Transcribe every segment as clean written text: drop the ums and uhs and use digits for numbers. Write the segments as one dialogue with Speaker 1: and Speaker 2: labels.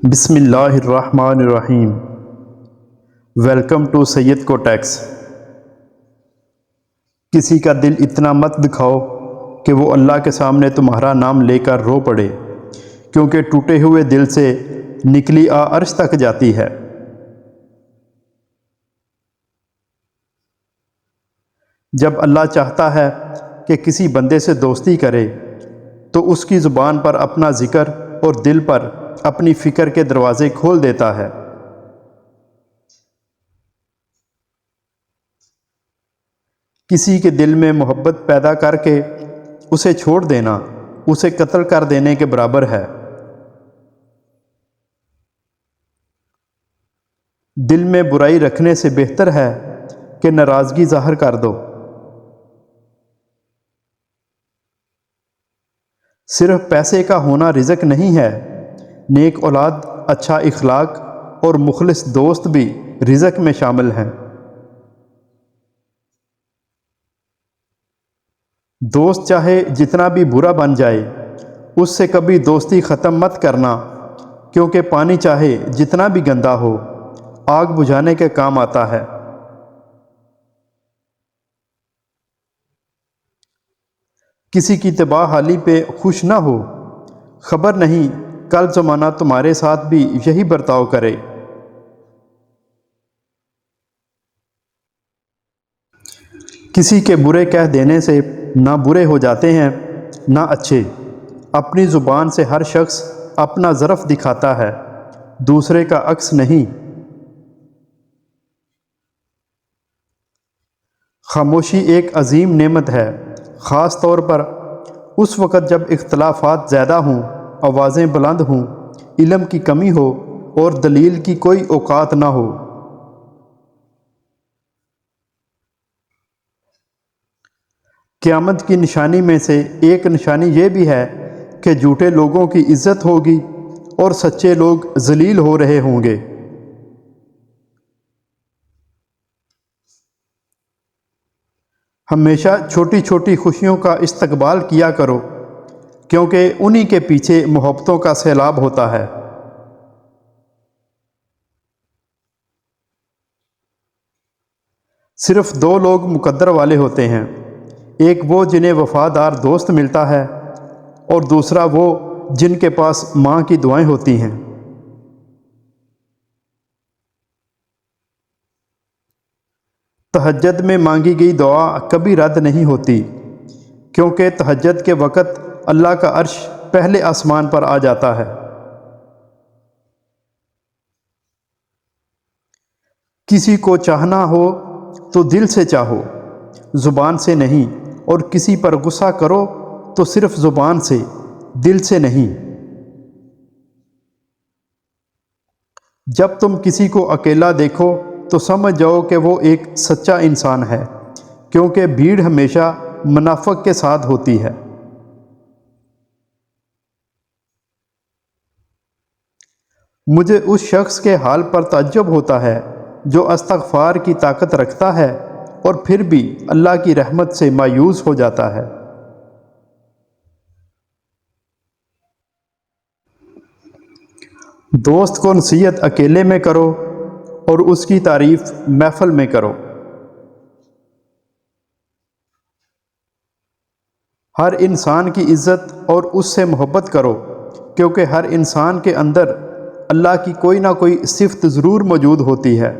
Speaker 1: بسم اللہ الرحمن الرحیم۔ ویلکم ٹو سید کو ٹیکس۔ کسی کا دل اتنا مت دکھاؤ کہ وہ اللہ کے سامنے تمہارا نام لے کر رو پڑے، کیونکہ ٹوٹے ہوئے دل سے نکلی عرش تک جاتی ہے۔ جب اللہ چاہتا ہے کہ کسی بندے سے دوستی کرے تو اس کی زبان پر اپنا ذکر اور دل پر اپنی فکر کے دروازے کھول دیتا ہے۔ کسی کے دل میں محبت پیدا کر کے اسے چھوڑ دینا اسے قتل کر دینے کے برابر ہے۔ دل میں برائی رکھنے سے بہتر ہے کہ ناراضگی ظاہر کر دو۔ صرف پیسے کا ہونا رزق نہیں ہے، نیک اولاد، اچھا اخلاق اور مخلص دوست بھی رزق میں شامل ہیں۔ دوست چاہے جتنا بھی برا بن جائے اس سے کبھی دوستی ختم مت کرنا، کیونکہ پانی چاہے جتنا بھی گندا ہو آگ بجھانے کے کام آتا ہے۔ کسی کی تباہ حالی پہ خوش نہ ہو، خبر نہیں کل زمانہ تمہارے ساتھ بھی یہی برتاؤ کرے۔ کسی کے برے کہہ دینے سے نہ برے ہو جاتے ہیں نہ اچھے۔ اپنی زبان سے ہر شخص اپنا ظرف دکھاتا ہے، دوسرے کا عکس نہیں۔ خاموشی ایک عظیم نعمت ہے، خاص طور پر اس وقت جب اختلافات زیادہ ہوں، آوازیں بلند ہوں، علم کی کمی ہو اور دلیل کی کوئی اوقات نہ ہو۔ قیامت کی نشانی میں سے ایک نشانی یہ بھی ہے کہ جھوٹے لوگوں کی عزت ہوگی اور سچے لوگ ذلیل ہو رہے ہوں گے۔ ہمیشہ چھوٹی چھوٹی خوشیوں کا استقبال کیا کرو، کیونکہ انہی کے پیچھے محبتوں کا سیلاب ہوتا ہے۔ صرف دو لوگ مقدر والے ہوتے ہیں، ایک وہ جنہیں وفادار دوست ملتا ہے اور دوسرا وہ جن کے پاس ماں کی دعائیں ہوتی ہیں۔ تہجد میں مانگی گئی دعا کبھی رد نہیں ہوتی، کیونکہ تہجد کے وقت اللہ کا عرش پہلے آسمان پر آ جاتا ہے۔ کسی کو چاہنا ہو تو دل سے چاہو، زبان سے نہیں، اور کسی پر غصہ کرو تو صرف زبان سے، دل سے نہیں۔ جب تم کسی کو اکیلا دیکھو تو سمجھ جاؤ کہ وہ ایک سچا انسان ہے، کیونکہ بھیڑ ہمیشہ منافق کے ساتھ ہوتی ہے۔ مجھے اس شخص کے حال پر تعجب ہوتا ہے جو استغفار کی طاقت رکھتا ہے اور پھر بھی اللہ کی رحمت سے مایوس ہو جاتا ہے۔ دوست کو نصیحت اکیلے میں کرو اور اس کی تعریف محفل میں کرو۔ ہر انسان کی عزت اور اس سے محبت کرو، کیونکہ ہر انسان کے اندر اللہ کی کوئی نہ کوئی صفت ضرور موجود ہوتی ہے۔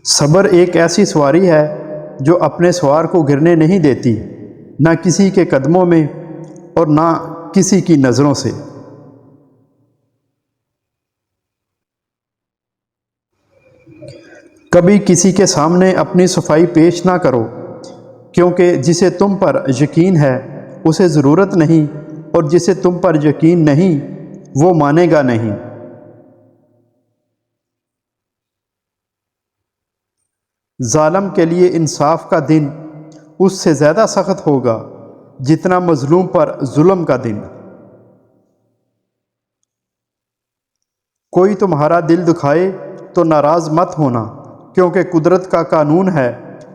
Speaker 1: صبر ایک ایسی سواری ہے جو اپنے سوار کو گرنے نہیں دیتی، نہ کسی کے قدموں میں اور نہ کسی کی نظروں سے۔ کبھی کسی کے سامنے اپنی صفائی پیش نہ کرو، کیونکہ جسے تم پر یقین ہے اسے ضرورت نہیں، اور جسے تم پر یقین نہیں وہ مانے گا نہیں۔ ظالم کے لیے انصاف کا دن اس سے زیادہ سخت ہوگا جتنا مظلوم پر ظلم کا دن۔ کوئی تمہارا دل دکھائے تو ناراض مت ہونا، کیونکہ قدرت کا قانون ہے،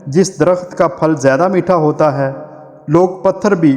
Speaker 1: جس درخت کا پھل زیادہ میٹھا ہوتا ہے لوگ پتھر بھی